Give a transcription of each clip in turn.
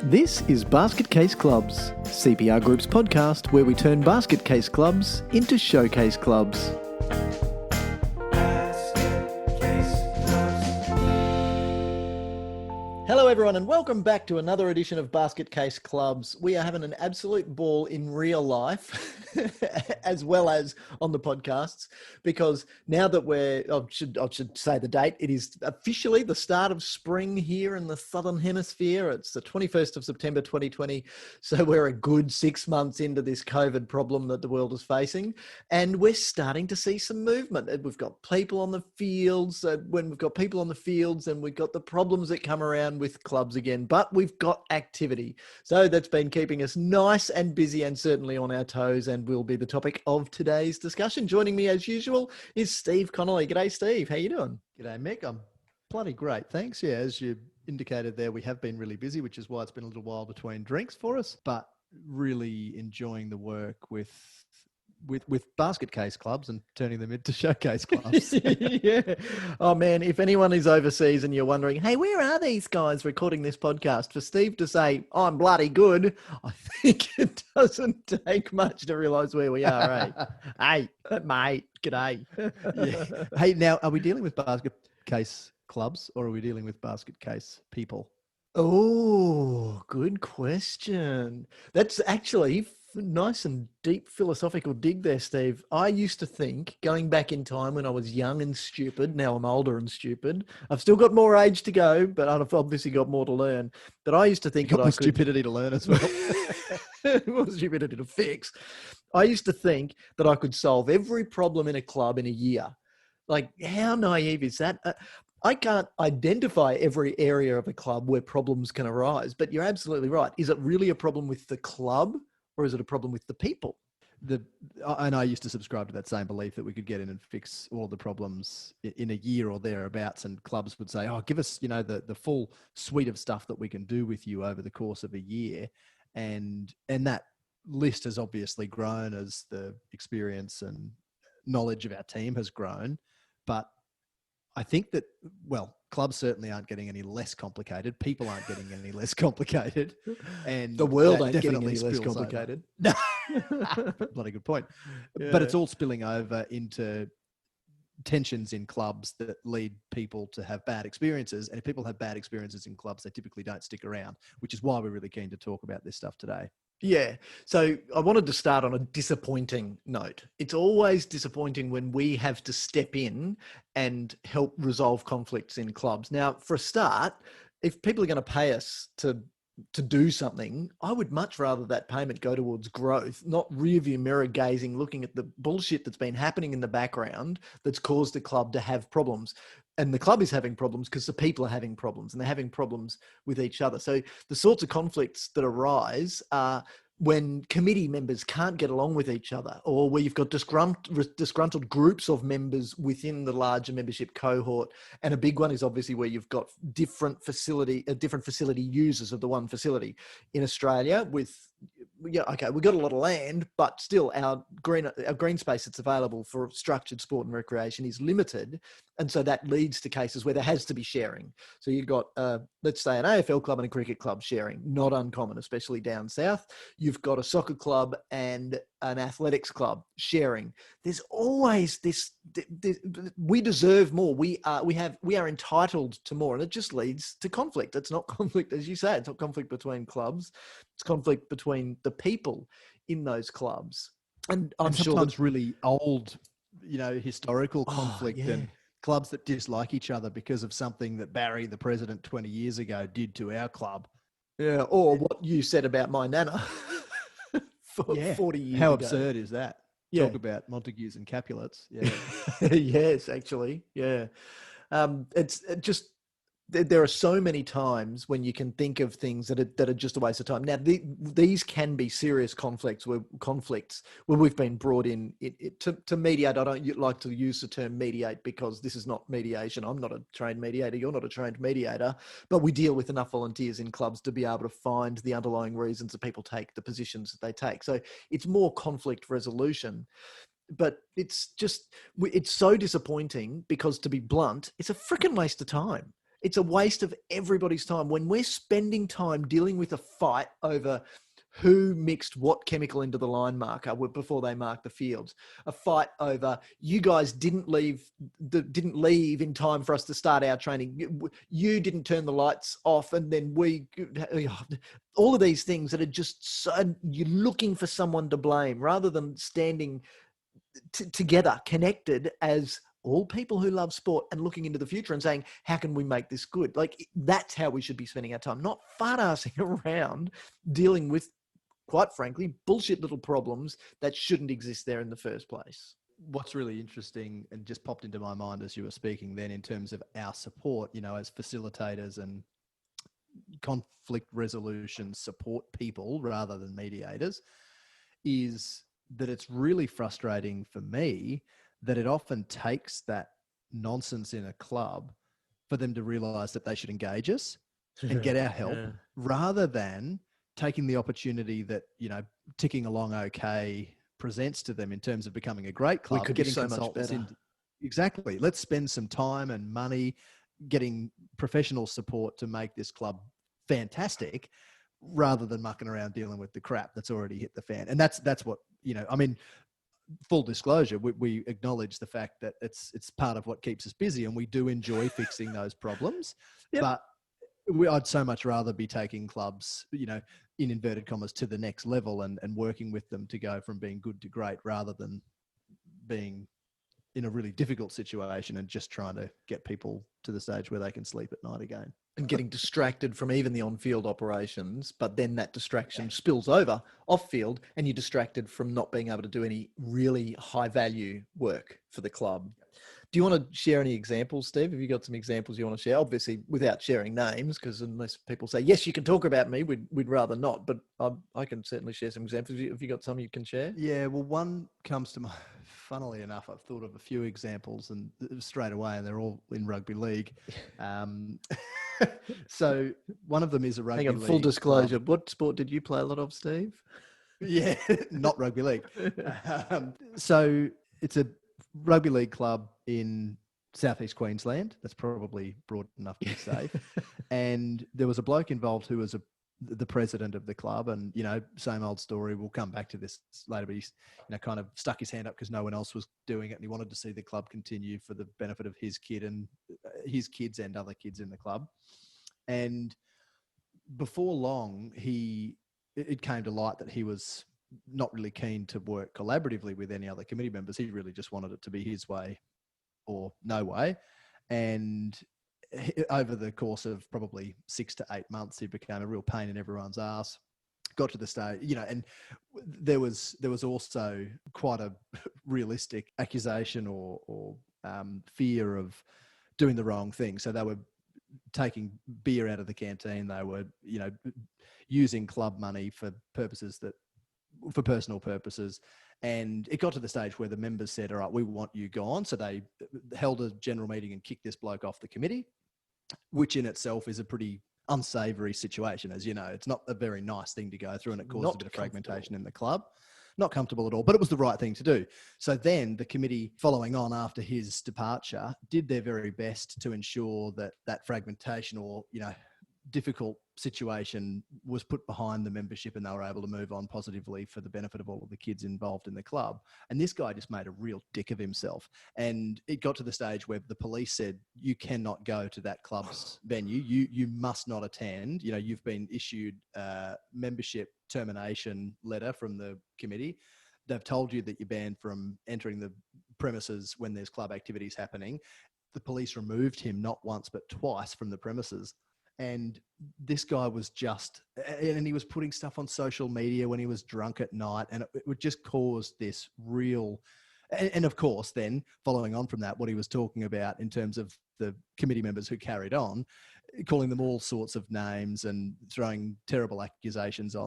This is Basket Case Clubs, CPR Group's podcast where we turn basket case clubs into showcase clubs. Hello everyone and welcome back to another edition of Basket Case Clubs. We are having an absolute ball in real life as well as on the podcasts because now that I should say the date, it is officially the start of spring here in the Southern Hemisphere. It's the 21st of September 2020. So we're a good 6 months into this COVID problem that the world is facing and we're starting to see some movement. We've got people on the fields. When we've got people on the fields and we've got the problems that come around with clubs again, but we've got activity. So that's been keeping us nice and busy and certainly on our toes and will be the topic of today's discussion. Joining me as usual is Steve Connolly. G'day, Steve. How you doing? G'day, Mick. I'm bloody great. Thanks. Yeah, as you indicated there, we have been really busy, which is why it's been a little while between drinks for us, but really enjoying the work with basket case clubs and turning them into showcase clubs. Yeah. Oh man, if anyone is overseas and you're wondering, hey, where are these guys recording this podcast? For Steve to say, I'm bloody good, I think it doesn't take much to realise where we are, eh? Hey, mate, g'day. Yeah. Hey, now, are we dealing with basket case clubs or are we dealing with basket case people? Oh, good question. That's actually nice and deep philosophical dig there, Steve. I used to think, going back in time when I was young and stupid, now I'm older and stupid. I've still got more age to go, but I've obviously got more to learn. But I used to think that I could... stupidity to learn as well. Well, stupidity to fix. I used to think that I could solve every problem in a club in a year. Like, how naive is that? I can't identify every area of a club where problems can arise, but you're absolutely right. Is it really a problem with the club or is it a problem with the people? And I used to subscribe to that same belief that we could get in and fix all the problems in a year or thereabouts, and clubs would say, oh, give us, the full suite of stuff that we can do with you over the course of a year. And that list has obviously grown as the experience and knowledge of our team has grown. But I think that, well, clubs certainly aren't getting any less complicated. People aren't getting any less complicated. And the world ain't getting any less complicated. No, bloody good point. Yeah. But it's all spilling over into tensions in clubs that lead people to have bad experiences. And if people have bad experiences in clubs, they typically don't stick around, which is why we're really keen to talk about this stuff today. Yeah. So I wanted to start on a disappointing note. It's always disappointing when we have to step in and help resolve conflicts in clubs. Now, for a start, if people are going to pay us to do something, I would much rather that payment go towards growth, not rearview mirror gazing, looking at the bullshit that's been happening in the background that's caused the club to have problems. And the club is having problems because the people are having problems and they're having problems with each other. So the sorts of conflicts that arise are when committee members can't get along with each other, or where you've got disgruntled groups of members within the larger membership cohort. And a big one is obviously where you've got different facility users of the one facility. In Australia, we've got a lot of land, but still our green space that's available for structured sport and recreation is limited. And so that leads to cases where there has to be sharing. So you've got, let's say, an AFL club and a cricket club sharing, not uncommon, especially down south. You've got a soccer club and an athletics club sharing. There's always this we deserve more. We are entitled to more, and it just leads to conflict. It's not conflict, as you say. It's not conflict between clubs. It's conflict between the people in those clubs. And I'm sure sometimes really old, historical conflict and clubs that dislike each other because of something that Barry, the president 20 years ago, did to our club. Yeah, or what you said about my nana 40 years How ago. Absurd is that? Yeah. Talk about Montagues and Capulets. Yeah. Yes, actually. Yeah. It's just, there are so many times when you can think of things that are just a waste of time. Now, these can be serious conflicts where we've been brought in to mediate. I don't like to use the term mediate because this is not mediation. I'm not a trained mediator. You're not a trained mediator. But we deal with enough volunteers in clubs to be able to find the underlying reasons that people take the positions that they take. So it's more conflict resolution. But it's so disappointing because, to be blunt, it's a freaking waste of time. It's a waste of everybody's time. When we're spending time dealing with a fight over who mixed what chemical into the line marker before they marked the fields, a fight over you guys didn't leave in time for us to start our training. You didn't turn the lights off, and then all of these things that are just so, you're looking for someone to blame rather than standing together, connected as all people who love sport and looking into the future and saying, how can we make this good? Like, that's how we should be spending our time, not fart-assing around dealing with, quite frankly, bullshit little problems that shouldn't exist there in the first place. What's really interesting and just popped into my mind as you were speaking then in terms of our support, you know, as facilitators and conflict resolution support people rather than mediators, is that it's really frustrating for me that it often takes that nonsense in a club for them to realize that they should engage us and get our help rather than taking the opportunity that, you know, ticking along okay presents to them in terms of becoming a great club. We could getting be so consultants much better. Exactly. Let's spend some time and money getting professional support to make this club fantastic rather than mucking around dealing with the crap that's already hit the fan. And that's what, you know, I mean, full disclosure, we acknowledge the fact that it's part of what keeps us busy and we do enjoy fixing those problems. Yep. But I'd so much rather be taking clubs, you know, in inverted commas, to the next level and working with them to go from being good to great rather than being in a really difficult situation and just trying to get people to the stage where they can sleep at night again. And getting distracted from even the on-field operations, but then that distraction spills over off-field and you're distracted from not being able to do any really high-value work for the club. Do you want to share any examples, Steve? Have you got some examples you want to share? Obviously, without sharing names, because unless people say, yes, you can talk about me, we'd rather not. But I can certainly share some examples. Have you got some you can share? Yeah, well, one comes to mind. Funnily enough, I've thought of a few examples and straight away, and they're all in rugby league. So one of them is a rugby league. Full disclosure. What sport did you play a lot of, Steve? Yeah, not rugby league. So it's a rugby league club in southeast Queensland. That's probably broad enough to be safe. And there was a bloke involved who was the president of the club, and, you know, same old story. We'll come back to this later, but he's, you know, kind of stuck his hand up because no one else was doing it, and he wanted to see the club continue for the benefit of his kid and his kids and other kids in the club. And before long, it came to light that he was not really keen to work collaboratively with any other committee members. He really just wanted it to be his way or no way. And over the course of probably 6 to 8 months, he became a real pain in everyone's ass. Got to the stage, you know, and there was also quite a realistic accusation or fear of doing the wrong thing. So they were taking beer out of the canteen. They were, you know, using club money for personal purposes. And it got to the stage where the members said, all right, we want you gone. So they held a general meeting and kicked this bloke off the committee, which in itself is a pretty unsavory situation. As you know, it's not a very nice thing to go through, and it caused a bit of fragmentation in the club. Not comfortable at all, but it was the right thing to do. So then the committee, following on after his departure, did their very best to ensure that that fragmentation or, you know, difficult situation was put behind the membership and they were able to move on positively for the benefit of all of the kids involved in the club. And this guy just made a real dick of himself. And it got to the stage where the police said, you cannot go to that club's venue. You must not attend. You know, you've been issued a membership termination letter from the committee. They've told you that you're banned from entering the premises when there's club activities happening. The police removed him not once, but twice from the premises. And this guy was and he was putting stuff on social media when he was drunk at night, and it would just cause this real, and of course then following on from that, what he was talking about in terms of the committee members who carried on, calling them all sorts of names and throwing terrible accusations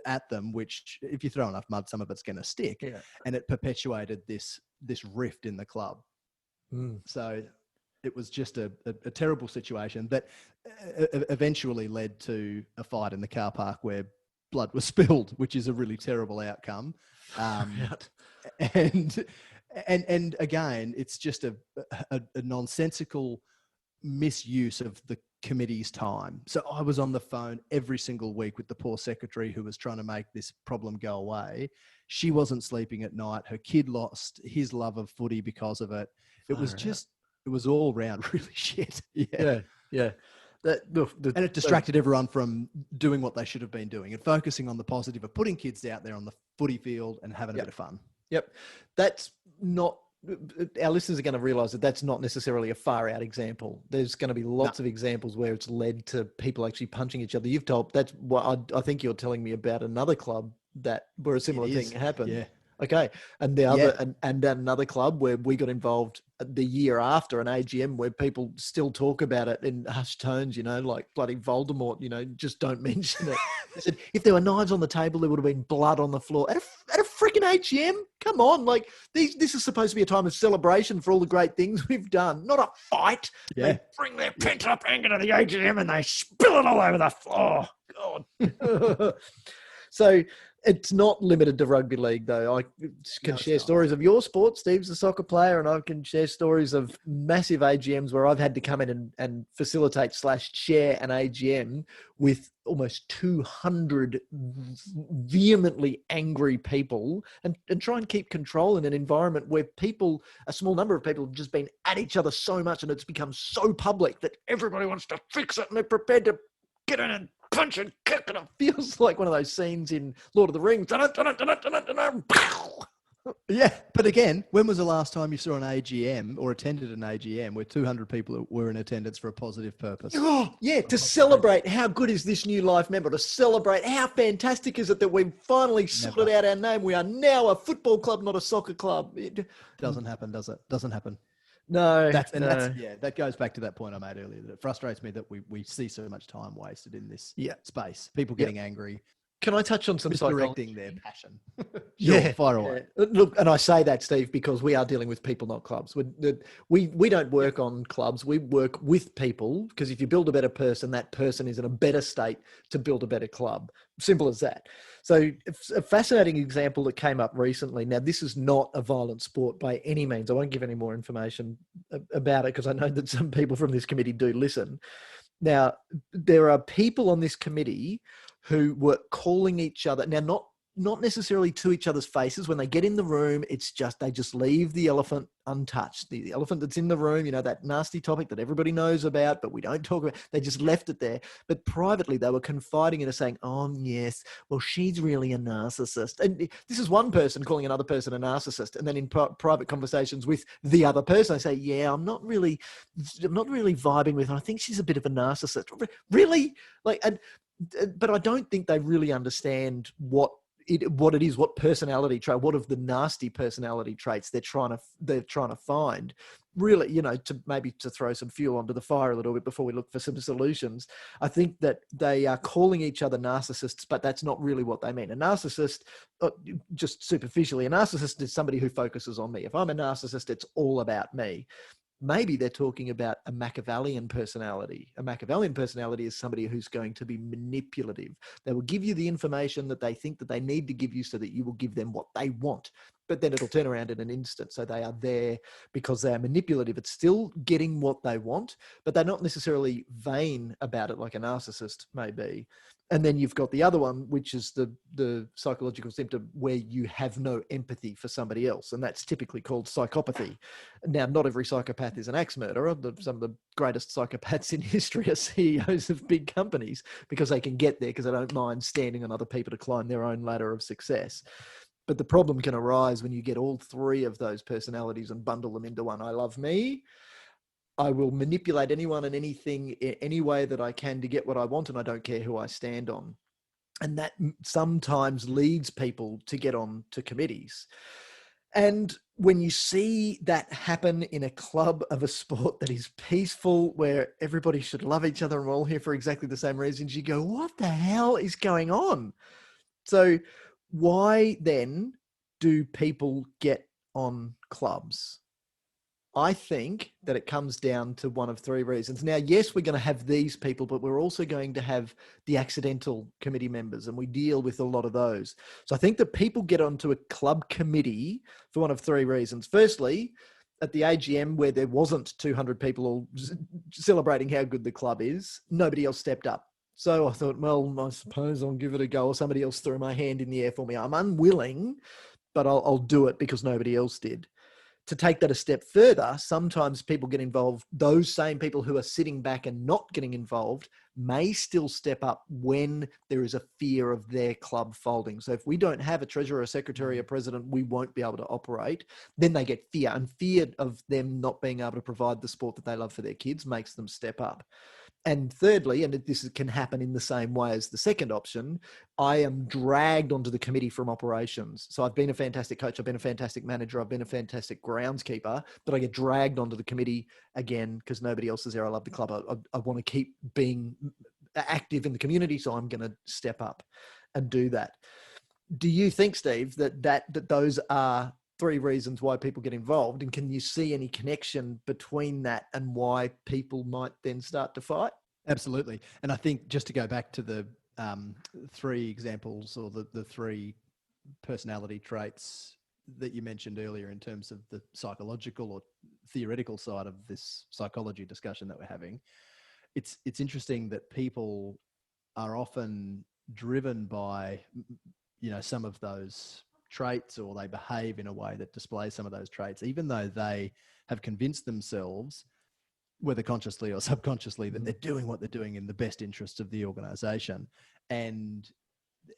at them, which if you throw enough mud, some of it's going to stick. Yeah. And it perpetuated this rift in the club. So it was just a terrible situation that eventually led to a fight in the car park where blood was spilled, which is a really terrible outcome. And again, it's just a nonsensical misuse of the committee's time. So I was on the phone every single week with the poor secretary who was trying to make this problem go away. She wasn't sleeping at night. Her kid lost his love of footy because of it. It was just, it was all round really shit. Yeah. And it distracted everyone from doing what they should have been doing and focusing on the positive of putting kids out there on the footy field and having a bit of fun. Yep. That's not, our listeners are going to realize that that's not necessarily a far out example. There's going to be lots of examples where it's led to people actually punching each other. You've told, that's what I think you're telling me about another club that where a similar thing happened. Yeah. Okay. And the other, and another club where we got involved the year after an AGM where people still talk about it in hushed tones, you know, like bloody Voldemort, you know, just don't mention it. They said, if there were knives on the table, there would have been blood on the floor at a freaking AGM. Come on. Like this is supposed to be a time of celebration for all the great things we've done, not a fight. Yeah. They bring their pent up anger to the AGM and they spill it all over the floor. God. So it's not limited to rugby league, though. I can share stories of your sport. Steve's a soccer player, and I can share stories of massive AGMs where I've had to come in and facilitate / chair an AGM with almost 200 vehemently angry people and try and keep control in an environment where people, a small number of people, have just been at each other so much and it's become so public that everybody wants to fix it and they're prepared to get in and punch and kick, and it feels like one of those scenes in Lord of the Rings. Yeah, but again, when was the last time you saw an AGM or attended an AGM where 200 people were in attendance for a positive purpose? Oh, yeah, to celebrate how good is this new life member, to celebrate how fantastic is it that we've finally sorted out our name. We are now a football club, not a soccer club. It doesn't happen, does it? Doesn't happen. No, that goes back to that point I made earlier, that it frustrates me that we see so much time wasted in this space. People getting angry. Can I touch on some misdirecting their passion? Fire away. Look, and I say that, Steve, because we are dealing with people, not clubs. We don't work on clubs. We work with people, because if you build a better person, that person is in a better state to build a better club. Simple as that. So it's a fascinating example that came up recently. Now, this is not a violent sport by any means. I won't give any more information about it because I know that some people from this committee do listen. Now, there are people on this committee who were calling each other. Now, not necessarily to each other's faces. When they get in the room, it's just, they just leave the elephant untouched. The elephant that's in the room, you know, that nasty topic that everybody knows about, but we don't talk about, they just left it there. But privately, they were confiding in her saying, oh, yes, well, she's really a narcissist. And this is one person calling another person a narcissist. And then in private conversations with the other person, I say, yeah, I'm not really vibing with her. I think she's a bit of a narcissist. Really? But I don't think they really understand what it is, what personality trait, what of the nasty personality traits they're trying to find. Really, you know, to throw some fuel onto the fire a little bit before we look for some solutions. I think that they are calling each other narcissists, but that's not really what they mean. A narcissist, just superficially, a narcissist is somebody who focuses on me. If I'm a narcissist, it's all about me. Maybe they're talking about a Machiavellian personality. A Machiavellian personality is somebody who's going to be manipulative. They will give you the information that they think that they need to give you so that you will give them what they want. But then it'll turn around in an instant. So they are there because they are manipulative. It's still getting what they want, but they're not necessarily vain about it like a narcissist may be. And then you've got the other one, which is the psychological symptom where you have no empathy for somebody else. And that's typically called psychopathy. Now, not every psychopath is an axe murderer. Some of the greatest psychopaths in history are CEOs of big companies because they can get there because they don't mind standing on other people to climb their own ladder of success. But the problem can arise when you get all three of those personalities and bundle them into one. I love me. I will manipulate anyone and anything in any way that I can to get what I want, and I don't care who I stand on. And that sometimes leads people to get on to committees. And when you see that happen in a club of a sport that is peaceful, where everybody should love each other and we're all here for exactly the same reasons, you go, what the hell is going on? So why then do people get on clubs? I think that it comes down to one of three reasons. Now, yes, we're going to have these people, but we're also going to have the accidental committee members, and we deal with a lot of those. So I think that people get onto a club committee for one of three reasons. Firstly, they want to feel like they're part of the club. They want to feel like they're part of the club. They want to feel like they're part of the club. And then secondly, they want to feel like they're part of the club. So I think that people get onto a club committee for one of three reasons. Firstly, at the AGM where there wasn't 200 people all celebrating how good the club is, nobody else stepped up. So I thought, well, I suppose I'll give it a go, or somebody else threw my hand in the air for me. I'm unwilling, but I'll do it because nobody else did. To take that a step further, sometimes people get involved. Those same people who are sitting back and not getting involved may still step up when there is a fear of their club folding. So if we don't have a treasurer, a secretary, a president, we won't be able to operate. Then they get fear, and fear of them not being able to provide the sport that they love for their kids makes them step up. And thirdly, and this can happen in the same way as the second option, I am dragged onto the committee from operations. So I've been a fantastic coach, I've been a fantastic manager, I've been a fantastic groundskeeper, but I get dragged onto the committee again because nobody else is there. I love the club. I want to keep being active in the community, so I'm going to step up and do that. Do you think, Steve, that those are 3 reasons why people get involved, and can you see any connection between that and why people might then start to fight? Absolutely. And I think just to go back to the 3 examples, or the 3 personality traits that you mentioned earlier in terms of the psychological or theoretical side of this psychology discussion that we're having, it's interesting that people are often driven by, some of those traits, or they behave in a way that displays some of those traits, even though they have convinced themselves, whether consciously or subconsciously, that they're doing what they're doing in the best interests of the organization. And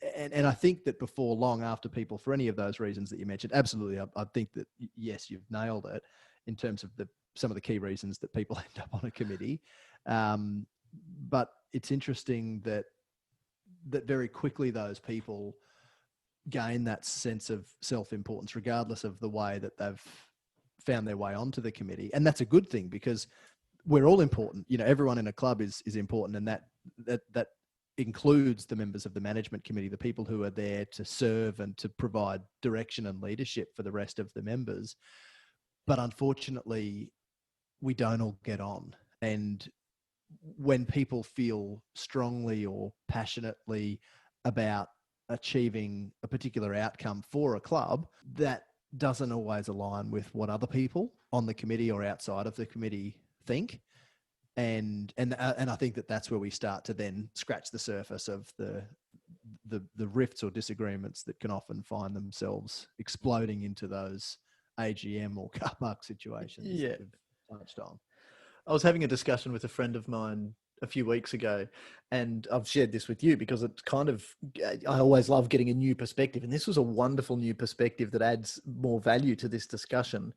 I think that before long, after people, for any of those reasons that you mentioned, absolutely, I think that, yes, you've nailed it in terms of some of the key reasons that people end up on a committee. But it's interesting that very quickly those people gain that sense of self-importance, regardless of the way that they've found their way onto the committee. And that's a good thing, because we're all important. Everyone in a club is important, and that includes the members of the management committee, the people who are there to serve and to provide direction and leadership for the rest of the members. But unfortunately, we don't all get on. And when people feel strongly or passionately about achieving a particular outcome for a club, that doesn't always align with what other people on the committee or outside of the committee think. And I think that's where we start to then scratch the surface of the rifts or disagreements that can often find themselves exploding into those AGM or car park situations that we've touched on. I was having a discussion with a friend of mine a few weeks ago, and I've shared this with you because it's I always love getting a new perspective. And this was a wonderful new perspective that adds more value to this discussion,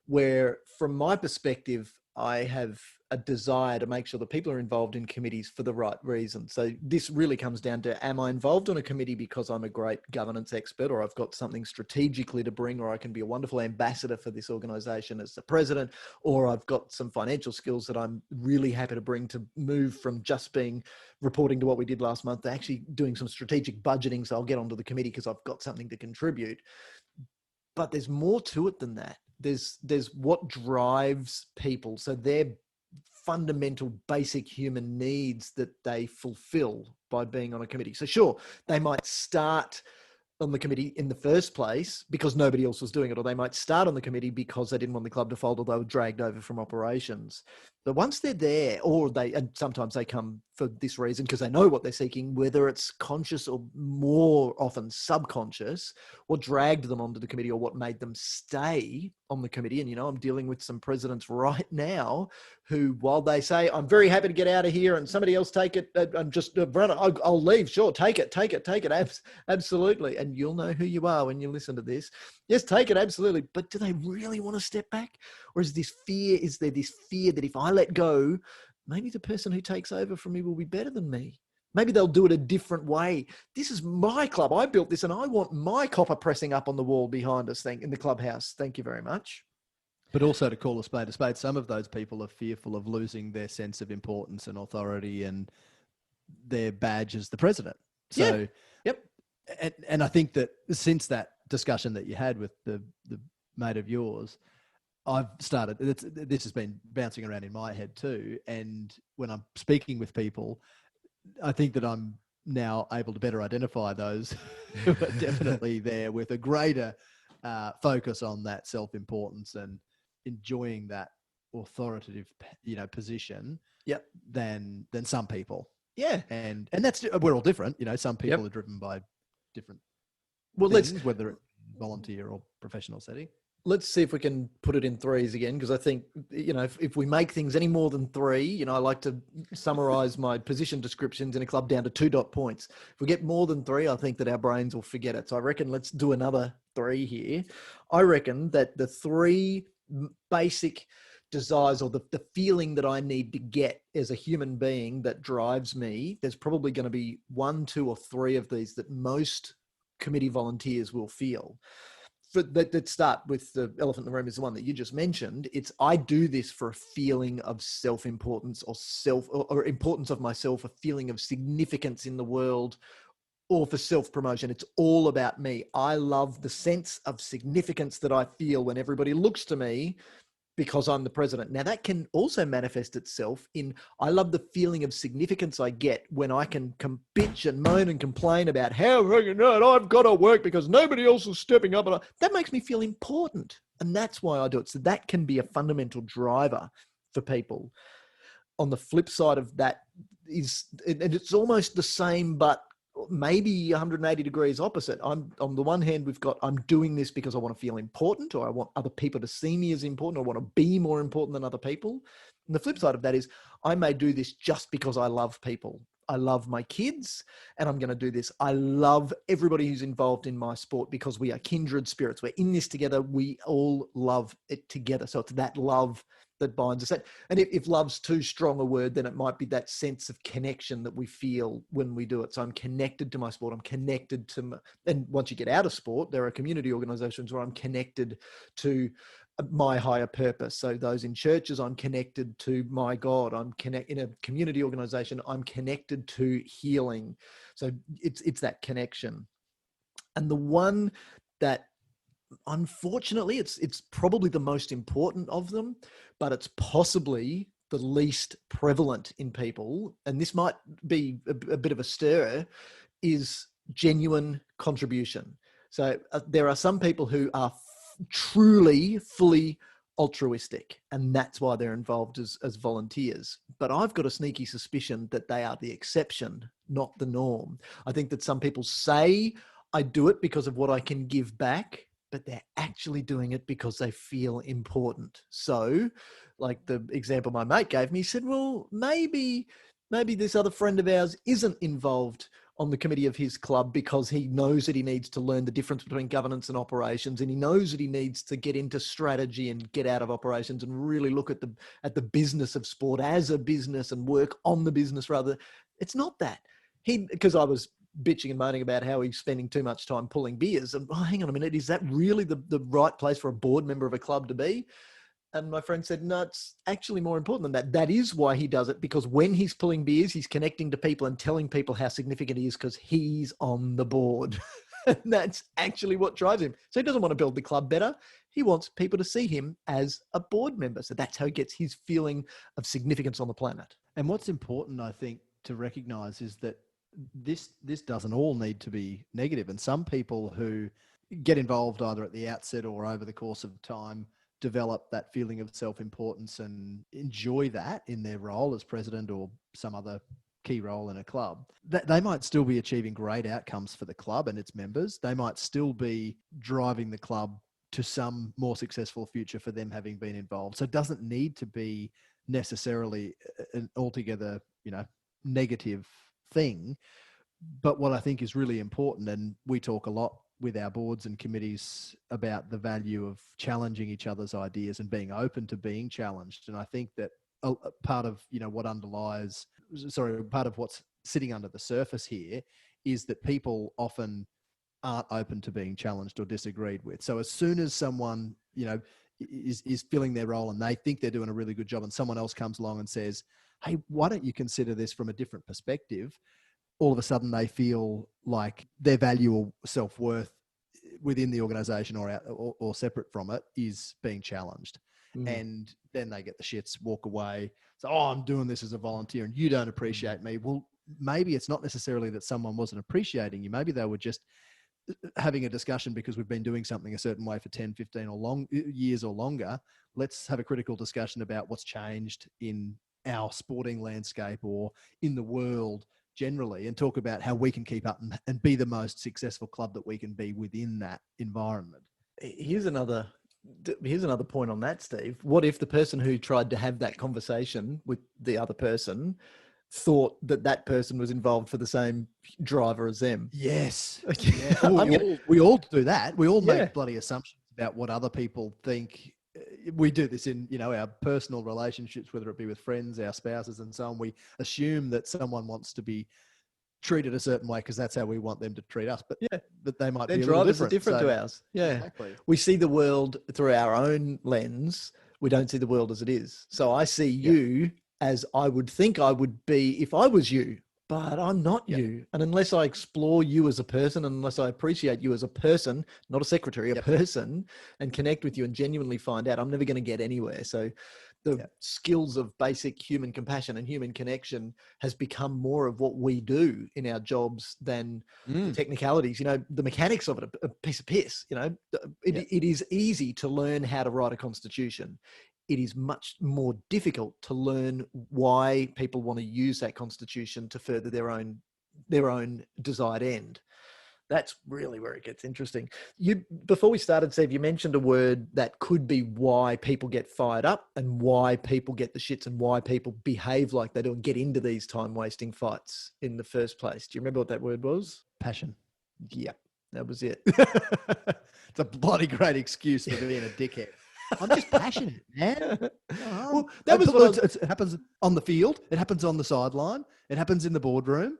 where from my perspective, I have a desire to make sure that people are involved in committees for the right reason. So this really comes down to, am I involved on a committee because I'm a great governance expert, or I've got something strategically to bring, or I can be a wonderful ambassador for this organization as the president, or I've got some financial skills that I'm really happy to bring to move from just being reporting to what we did last month to actually doing some strategic budgeting. So I'll get onto the committee because I've got something to contribute. But there's more to it than that. There's what drives people. So their fundamental basic human needs that they fulfill by being on a committee. So sure, they might start on the committee in the first place because nobody else was doing it, or they might start on the committee because they didn't want the club to fold, or they were dragged over from operations. But once they're there, and sometimes they come for this reason because they know what they're seeking, whether it's conscious or more often subconscious, what dragged them onto the committee or what made them stay on the committee. And, I'm dealing with some presidents right now who, while they say, I'm very happy to get out of here and somebody else take it, I'm just, I'll leave. Sure. Take it. Absolutely. And you'll know who you are when you listen to this. Yes, take it. Absolutely. But do they really want to step back? Or is there this fear that if I let go, maybe the person who takes over from me will be better than me? Maybe they'll do it a different way. This is my club. I built this and I want my copper pressing up on the wall behind us in the clubhouse. Thank you very much. But also, to call a spade, some of those people are fearful of losing their sense of importance and authority and their badge as the president. So, yep. And I think that since that discussion that you had with the mate of yours, I've started, this has been bouncing around in my head too. And when I'm speaking with people, I think that I'm now able to better identify those who are definitely there with a greater focus on that self-importance and enjoying that authoritative, position Yep. than some people. Yeah. And that's, we're all different. Some people Yep. are driven by different Well, things, whether it's volunteer or professional setting. let's see if we can put it in threes again, because I think, if we make things any more than three, I like to summarize my position descriptions in a club down to 2 dot points. If we get more than three, I think that our brains will forget it. So I reckon let's do another three here. I reckon that the three basic desires, or the feeling that I need to get as a human being that drives me, there's probably going to be 1, 2, or 3 of these that most committee volunteers will feel. That start with the elephant in the room is the one that you just mentioned. It's, I do this for a feeling of self-importance, or importance of myself, a feeling of significance in the world, or for self-promotion. It's all about me. I love the sense of significance that I feel when everybody looks to me because I'm the president. Now, that can also manifest itself in, I love the feeling of significance I get when I can bitch and moan and complain about how I've got to work because nobody else is stepping up. And that makes me feel important. And that's why I do it. So that can be a fundamental driver for people. On the flip side of that is, and it's almost the same, but maybe 180 degrees opposite. On the one hand, I'm doing this because I want to feel important, or I want other people to see me as important, or I want to be more important than other people. And the flip side of that is, I may do this just because I love people. I love my kids, and I'm going to do this. I love everybody who's involved in my sport because we are kindred spirits. We're in this together. We all love it together. So it's that love that binds us. And if love's too strong a word, then it might be that sense of connection that we feel when we do it. So I'm connected to my sport. I'm connected to and once you get out of sport, there are community organizations where I'm connected to my higher purpose. So those in churches, I'm connected to my God. In a community organization, I'm connected to healing. So it's that connection. And the one that, unfortunately, it's probably the most important of them, but it's possibly the least prevalent in people, and this might be a bit of a stirrer, is genuine contribution. So there are some people who are truly, fully altruistic, and that's why they're involved as volunteers. But I've got a sneaky suspicion that they are the exception, not the norm. I think that some people say, I do it because of what I can give back, but they're actually doing it because they feel important. So, like the example my mate gave me, he said, well, maybe this other friend of ours isn't involved on the committee of his club because he knows that he needs to learn the difference between governance and operations, and he knows that he needs to get into strategy and get out of operations and really look at the business of sport as a business and work on the business rather. It's not that. Because I was bitching and moaning about how he's spending too much time pulling beers. And hang on a minute, is that really the right place for a board member of a club to be? And my friend said, no, it's actually more important than that. That is why he does it, because when he's pulling beers, he's connecting to people and telling people how significant he is because he's on the board. And that's actually what drives him. So he doesn't want to build the club better. He wants people to see him as a board member. So that's how he gets his feeling of significance on the planet. And what's important, I think, to recognize is that this doesn't all need to be negative. And some people who get involved either at the outset or over the course of time develop that feeling of self-importance and enjoy that in their role as president or some other key role in a club. They might still be achieving great outcomes for the club and its members. They might still be driving the club to some more successful future for them having been involved. So it doesn't need to be necessarily an altogether, negative thing. But what I think is really important, and we talk a lot with our boards and committees about the value of challenging each other's ideas and being open to being challenged. And I think that a part of, part of what's sitting under the surface here is that people often aren't open to being challenged or disagreed with. So as soon as someone, is filling their role and they think they're doing a really good job, and someone else comes along and says, hey, why don't you consider this from a different perspective? All of a sudden they feel like their value or self-worth within the organization or separate from it is being challenged. And then they get the shits, walk away. So, I'm doing this as a volunteer and you don't appreciate me. Well, maybe it's not necessarily that someone wasn't appreciating you. Maybe they were just having a discussion because we've been doing something a certain way for 10, 15 or years or longer. Let's have a critical discussion about what's changed in our sporting landscape or in the world generally, and talk about how we can keep up and be the most successful club that we can be within that environment. Here's another point on that, Steve. What if the person who tried to have that conversation with the other person thought that person was involved for the same driver as them? Yes. Yeah. We all do that. We all Yeah. make bloody assumptions about what other people think. We do this in, our personal relationships, whether it be with friends, our spouses and so on. We assume that someone wants to be treated a certain way because that's how we want them to treat us. But but they might Their be a little drivers different. are different to ours. Yeah. Exactly. We see the world through our own lens. We don't see the world as it is. So I see you as I would think I would be if I was you, but I'm not you. And unless I explore you as a person, unless I appreciate you as a person, not a secretary, a person, and connect with you and genuinely find out, I'm never going to get anywhere. So the skills of basic human compassion and human connection has become more of what we do in our jobs than the technicalities. The mechanics of it, a piece of piss. It is easy to learn how to write a constitution. It is much more difficult to learn why people want to use that constitution to further their own desired end. That's really where it gets interesting. Before we started, Steve, you mentioned a word that could be why people get fired up and why people get the shits and why people behave like they do and get into these time-wasting fights in the first place. Do you remember what that word was? Passion. Yeah, that was it. It's a bloody great excuse for being a dickhead. I'm just passionate, man. Well, that was it happens on the field. It happens on the sideline. It happens in the boardroom.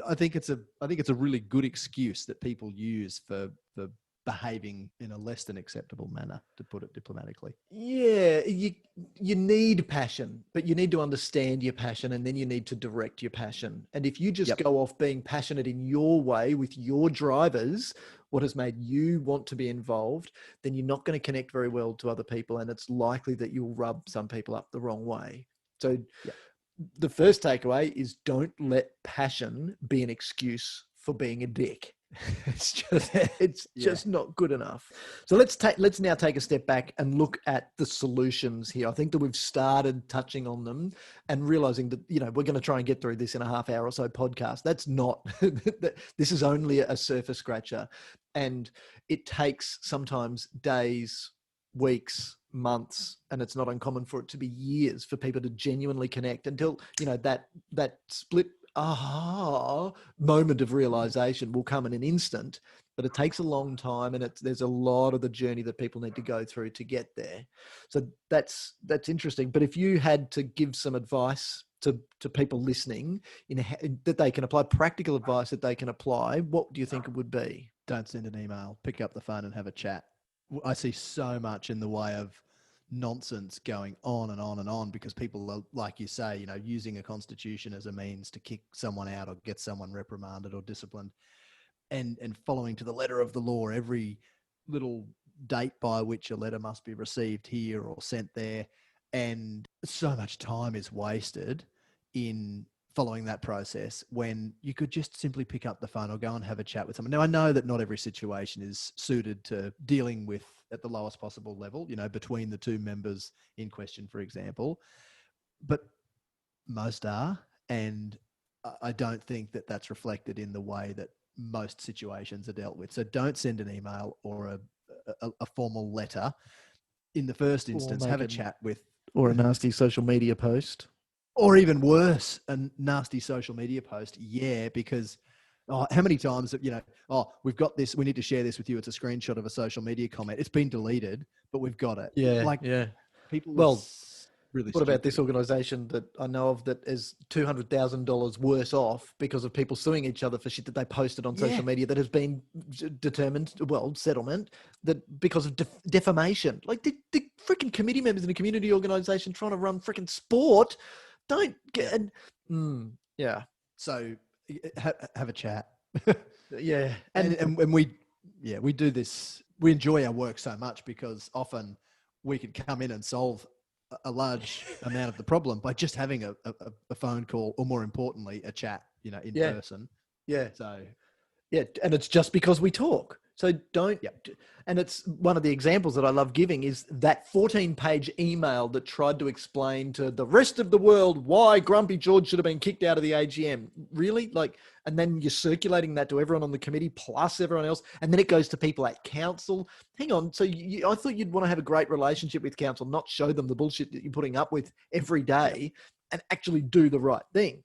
I think it's a really good excuse that people use for behaving in a less than acceptable manner, to put it diplomatically. Yeah, you need passion, but you need to understand your passion, and then you need to direct your passion. And if you just go off being passionate in your way with your drivers, what has made you want to be involved, then you're not going to connect very well to other people, and it's likely that you'll rub some people up the wrong way. So the first takeaway is don't let passion be an excuse for being a dick. It's just not good enough. So let's now take a step back and look at the solutions here. I think that we've started touching on them and realizing that, we're going to try and get through this in a half hour or so podcast. That's not, this is only a surface scratcher, and it takes sometimes days, weeks, months, and it's not uncommon for it to be years for people to genuinely connect until, that split moment of realization will come in an instant, but it takes a long time, and there's a lot of the journey that people need to go through to get there. So that's interesting. But if you had to give some advice to people listening that they can apply, practical advice that they can apply, what do you think it would be? Don't send an email. Pick up the phone and have a chat. I see so much in the way of nonsense going on and on and on because people are, like you say, using a constitution as a means to kick someone out or get someone reprimanded or disciplined, and following to the letter of the law every little date by which a letter must be received here or sent there. And so much time is wasted in following that process when you could just simply pick up the phone or go and have a chat with someone. Now, I know that not every situation is suited to dealing with at the lowest possible level, between the two members in question, for example, but most are. And I don't think that that's reflected in the way that most situations are dealt with. So don't send an email or a formal letter. In the first instance, have a chat with... Or a nasty social media post. Or even worse, a nasty social media post. Yeah, because how many times, we've got this, we need to share this with you. It's a screenshot of a social media comment. It's been deleted, but we've got it. Yeah. People really what about this organization that I know of that is $200,000 worse off because of people suing each other for shit that they posted on social media that has been determined, settlement, that because of defamation. Like the freaking committee members in a community organization trying to run freaking sport don't get... So have a chat. Yeah. And we do this. We enjoy our work so much because often we can come in and solve a large amount of the problem by just having a phone call, or more importantly, a chat, in person. Yeah. So Yeah, and it's just because we talk. So don't, Yep. and it's one of the examples that I love giving is that 14-page email that tried to explain to the rest of the world why Grumpy George should have been kicked out of the AGM. Really? Like, and then you're circulating that to everyone on the committee plus everyone else. And then it goes to people at council. Hang on. So I thought you'd want to have a great relationship with council, not show them the bullshit that you're putting up with every day and actually do the right thing.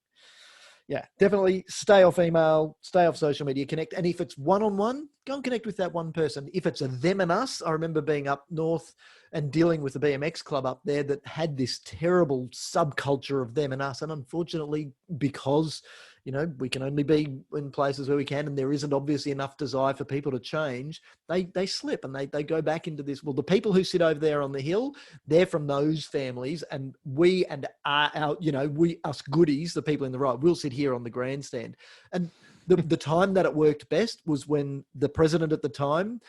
Yeah, definitely stay off email, stay off social media, connect. And if it's one-on-one, go and connect with that one person. If it's a them and us, I remember being up north and dealing with the BMX club up there that had this terrible subculture of them and us. And unfortunately, because, you know, we can only be in places where we can, and there isn't obviously enough desire for people to change, they slip and they go back into this. Well, the people who sit over there on the hill, they're from those families, and we and our, you know, we, us goodies, the people in the right, we'll sit here on the grandstand. And the time that it worked best was when the president at the time,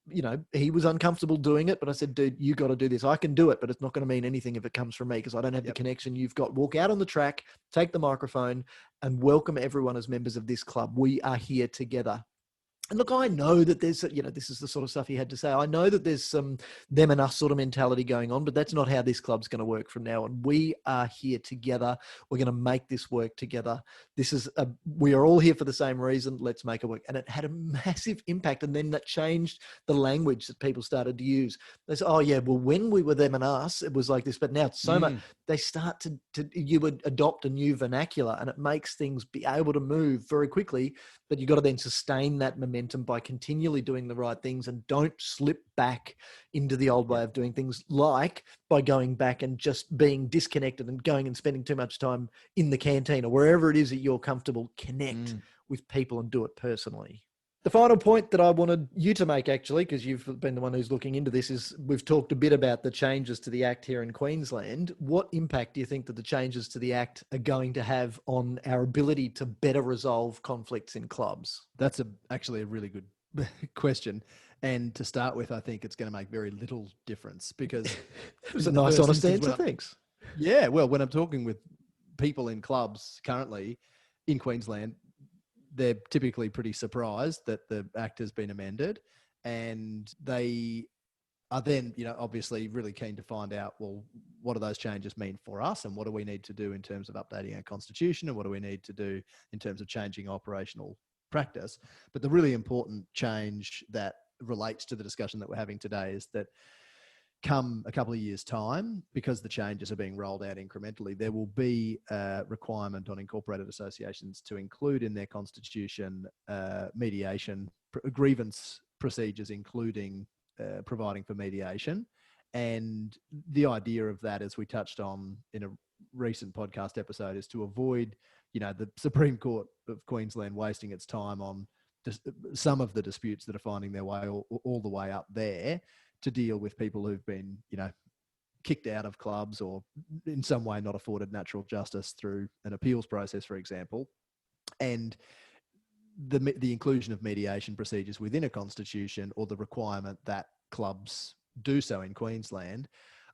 you know, he was uncomfortable doing it, but I said, dude, you got to do this. I can do it, but it's not going to mean anything if it comes from me because I don't have the connection you've got. Walk out on the track, take the microphone, and welcome everyone as members of this club. We are here together. And look, I know that there's, you know, this is the sort of stuff he had to say. I know that there's some them and us sort of mentality going on, but that's not how this club's going to work from now on. We are here together. We're going to make this work together. We are all here for the same reason. Let's make it work. And it had a massive impact. And then that changed the language that people started to use. They said, oh yeah, well, when we were them and us, it was like this, but now it's so much, they start you would adopt a new vernacular and it makes things be able to move very quickly, but you got to then sustain that momentum by continually doing the right things and don't slip back into the old way of doing things, like by going back and just being disconnected and going and spending too much time in the canteen or wherever it is that you're comfortable. Connect with people and do it personally. The final point that I wanted you to make, actually, because you've been the one who's looking into this, is we've talked a bit about the changes to the Act here in Queensland. What impact do you think that the changes to the Act are going to have on our ability to better resolve conflicts in clubs? That's actually a really good question. And to start with, I think it's going to make very little difference because it was a nice, honest answer. Thanks. Yeah, well, when I'm talking with people in clubs currently in Queensland, they're typically pretty surprised that the Act has been amended, and they are then, you know, obviously really keen to find out, well, what do those changes mean for us, and what do we need to do in terms of updating our constitution, and what do we need to do in terms of changing operational practice. But the really important change that relates to the discussion that we're having today is that come a couple of years' time, because the changes are being rolled out incrementally, there will be a requirement on incorporated associations to include in their constitution mediation, grievance procedures, including providing for mediation. And the idea of that, as we touched on in a recent podcast episode, is to avoid, you know, the Supreme Court of Queensland wasting its time on some of the disputes that are finding their way all the way up there, to deal with people who've been, you know, kicked out of clubs or in some way not afforded natural justice through an appeals process, for example. And the inclusion of mediation procedures within a constitution, or the requirement that clubs do so in Queensland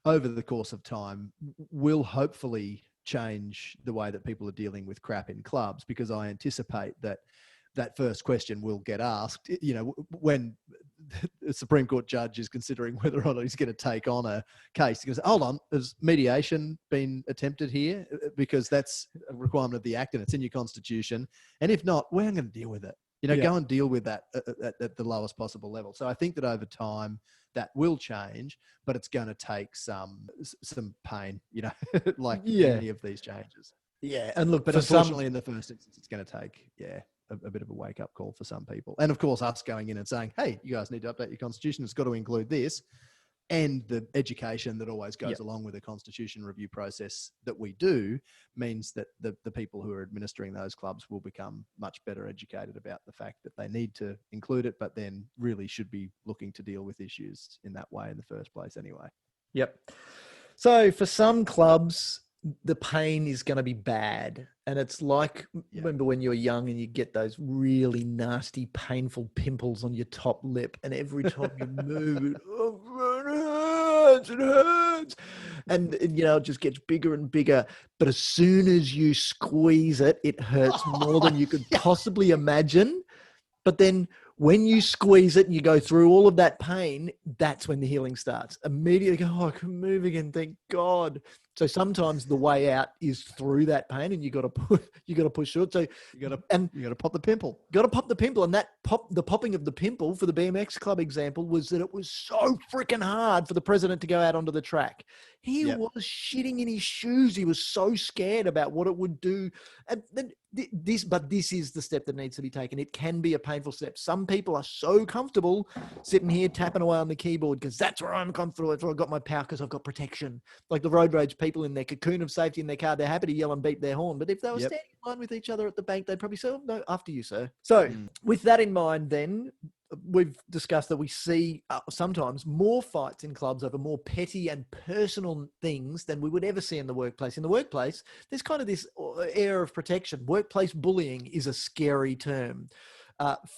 over the course of time, will hopefully change the way that people are dealing with crap in clubs, because I anticipate that first question will get asked, you know, when the Supreme Court judge is considering whether or not he's going to take on a case. He goes, hold on, has mediation been attempted here? Because that's a requirement of the Act and it's in your constitution. And if not, we're going to deal with it. You know, go and deal with that at the lowest possible level. So I think that over time that will change, but it's going to take some pain, you know, like any of these changes. Yeah. And look, but unfortunately in the first instance, it's going to take, a bit of a wake-up call for some people. And of course, us going in and saying, hey, you guys need to update your constitution. It's got to include this. And the education that always goes along with the constitution review process that we do means that the people who are administering those clubs will become much better educated about the fact that they need to include it, but then really should be looking to deal with issues in that way in the first place anyway. Yep. So for some clubs, the pain is going to be bad. And it's like, remember when you were young and you get those really nasty, painful pimples on your top lip, and every time you move, it hurts. And, you know, it just gets bigger and bigger. But as soon as you squeeze it, it hurts more than you could possibly imagine. But then when you squeeze it and you go through all of that pain, that's when the healing starts. Immediately go, oh, I can move again. Thank God. So sometimes the way out is through that pain, and you got to push through it. So you got to pop the pimple. Got to pop the pimple, and the popping of the pimple for the BMX club example was that it was so freaking hard for the president to go out onto the track. He was shitting in his shoes. He was so scared about what it would do. And this is the step that needs to be taken. It can be a painful step. Some people are so comfortable sitting here tapping away on the keyboard because that's where I'm comfortable. That's where I've got my power because I've got protection. Like the road rage people in their cocoon of safety in their car, they're happy to yell and beat their horn. But if they were standing in line with each other at the bank, they'd probably say, oh, no, after you, sir. So with that in mind, then, we've discussed that we see sometimes more fights in clubs over more petty and personal things than we would ever see in the workplace. In the workplace, there's kind of this air of protection. Workplace bullying is a scary term.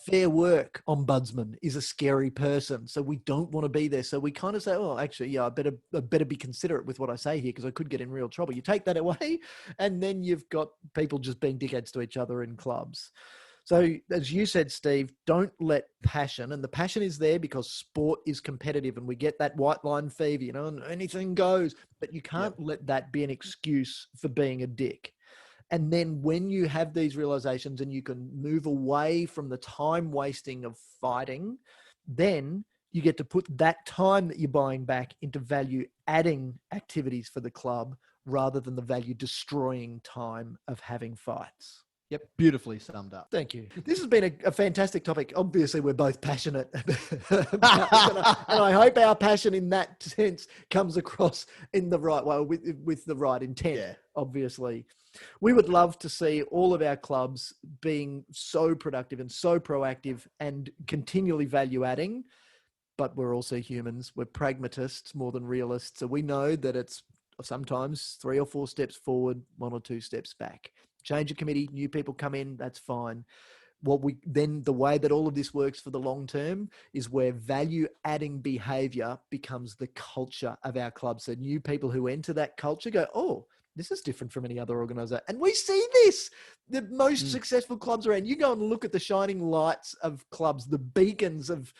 Fair work ombudsman is a scary person. So we don't want to be there. So we kind of say, oh, actually, yeah, I better be considerate with what I say here because I could get in real trouble. You take that away, and then you've got people just being dickheads to each other in clubs. So as you said, Steve, don't let passion, and the passion is there because sport is competitive and we get that white line fever, and anything goes, but you can't let that be an excuse for being a dick. And then when you have these realizations and you can move away from the time wasting of fighting, then you get to put that time that you're buying back into value adding activities for the club rather than the value destroying time of having fights. Yep, beautifully summed up. Thank you. This has been a fantastic topic. Obviously, we're both passionate about it, and I hope our passion in that sense comes across in the right way, with the right intent, obviously. We would love to see all of our clubs being so productive and so proactive and continually value-adding, but we're also humans. We're pragmatists more than realists, so we know that it's sometimes 3 or 4 steps forward, 1 or 2 steps back. Change a committee, new people come in, that's fine. The way that all of this works for the long term is where value adding behavior becomes the culture of our club. So new people who enter that culture go, oh, this is different from any other organizer. And we see this. The most successful clubs around. You go and look at the shining lights of clubs, the beacons of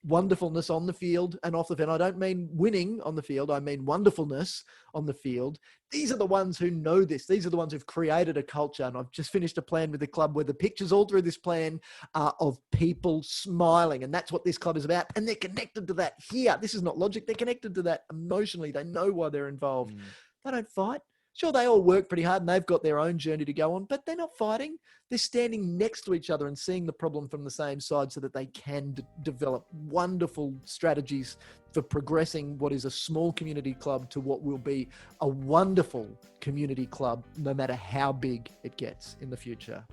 wonderfulness on the field and off the field. I don't mean winning on the field. I mean wonderfulness on the field. These are the ones who know this. These are the ones who've created a culture. And I've just finished a plan with the club where the pictures all through this plan are of people smiling. And that's what this club is about. And they're connected to that here. This is not logic. They're connected to that emotionally. They know why they're involved. They don't fight. Sure, they all work pretty hard and they've got their own journey to go on, but they're not fighting. They're standing next to each other and seeing the problem from the same side so that they can develop wonderful strategies for progressing what is a small community club to what will be a wonderful community club, no matter how big it gets in the future.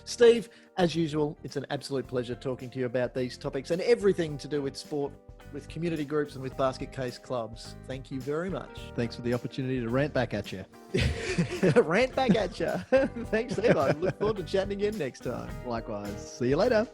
Steve, as usual, it's an absolute pleasure talking to you about these topics and everything to do with sport, with community groups and with basket case clubs. Thank you very much. Thanks for the opportunity to rant back at you. Rant back at you. Thanks, Steve. I look forward to chatting again next time. Likewise. See you later.